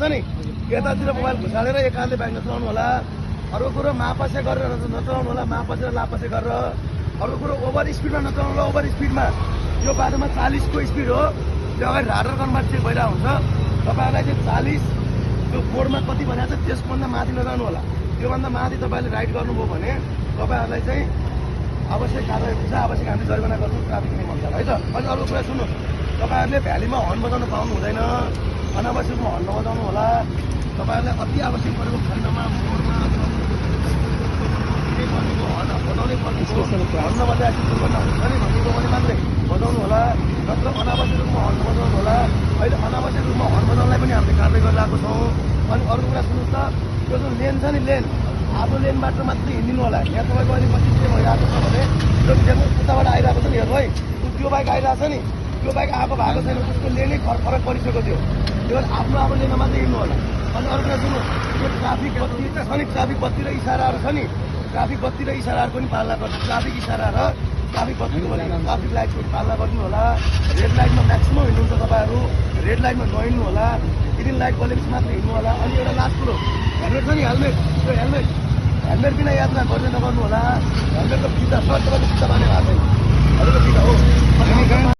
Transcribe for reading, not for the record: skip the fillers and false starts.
नि यतातिर mobile घुसालेर एकाले bike नचलाउनु होला। अर्को कुरो मापसे गरेर नचलाउनु होला, मापसे लापसे गरेर। अर्को कुरो ओभर स्पिडमा नचलाउनु होला। ओभर स्पिडमा यो बाटोमा 40 को स्पिड हो, त्यो अगाडि राडर कन्भर्ट चेक भइरहेको हुन्छ। तपाईँहरूलाई चाहिँ 40 त्यो बोर्डमा कति भनेको छ त्यसभन्दा माथि नजानु होला। त्योभन्दा माथि तपाईँले राइड गर्नुभयो भने तपाईँहरूलाई चाहिँ आवश्यक कारवाही हुन्छ, आवश्यक हामीले जरिवाना गर्छौँ ट्राफिक नियम अनुसार है त। अनि अर्को कुरा सुन्नुहोस्, तपाईँहरूले भ्यालीमा हर्न बजाउन पाउनु हुँदैन, अनावश्यक हर्न नबजाउनु होला। तपाईँहरूलाई अति आवश्यक परेको खण्डमा मोडमा हर्न बजाउनै पर्नेको, हर्न नबजाएपछि दुर्घटना हुन्छ नि भनेको भने मात्रै बजाउनु होला, नत्र अनावश्यक रूपमा हर्न बजाउनु होला। अहिले अनावश्यक रूपमा हर्न बजाउनलाई पनि हामीले कारवाही गरिरहेको छौँ। अनि अर्को कुरा सुन्नुहोस् त, यो जुन लेन छ नि लेन, आफ्नो लेनबाट मात्रै हिँडिदिनु होला। यहाँ तपाईँको अहिले पछि के भइरहेको छ भने जो उताबाट आइरहेको छ नि हेर्नु है, त्यो बाइक आइरहेको छ नि, त्यो बाइक आएको भएको छैन, उसको लेनै फरक परिसकेको थियो। त्यो भएर आफ्नो लेनमा मात्रै हिँड्नु होला। अनि अर्को कुरा सुन्नु, यो ट्राफिक बत्ती छ नि, ट्राफिक बत्ती र इसाराहरू छ नि, ट्राफिक बत्ती र इसाराहरू पनि पालना गर्छ। ट्राफिक इसारा र ट्राफिक बत्तीको भने ट्राफिक लाइटको पालना गर्नु होला। रेड लाइटमा म्याक्सिमम हिँड्नुहुन्छ तपाईँहरू, रेड लाइटमा नहिँड्नु होला, ग्रिन लाइट बलेपछि मात्रै हिँड्नु होला। अनि एउटा लास्ट कुरो, हेलमेट छ नि, हेलमेट, त्यो हेलमेट बिना यात्रा गर्दै नगर्नु होला। हेलमेटको फिता सर्ट तपाईँको फिता बाँध्नु भएको छैन, हजुरको फिता हो।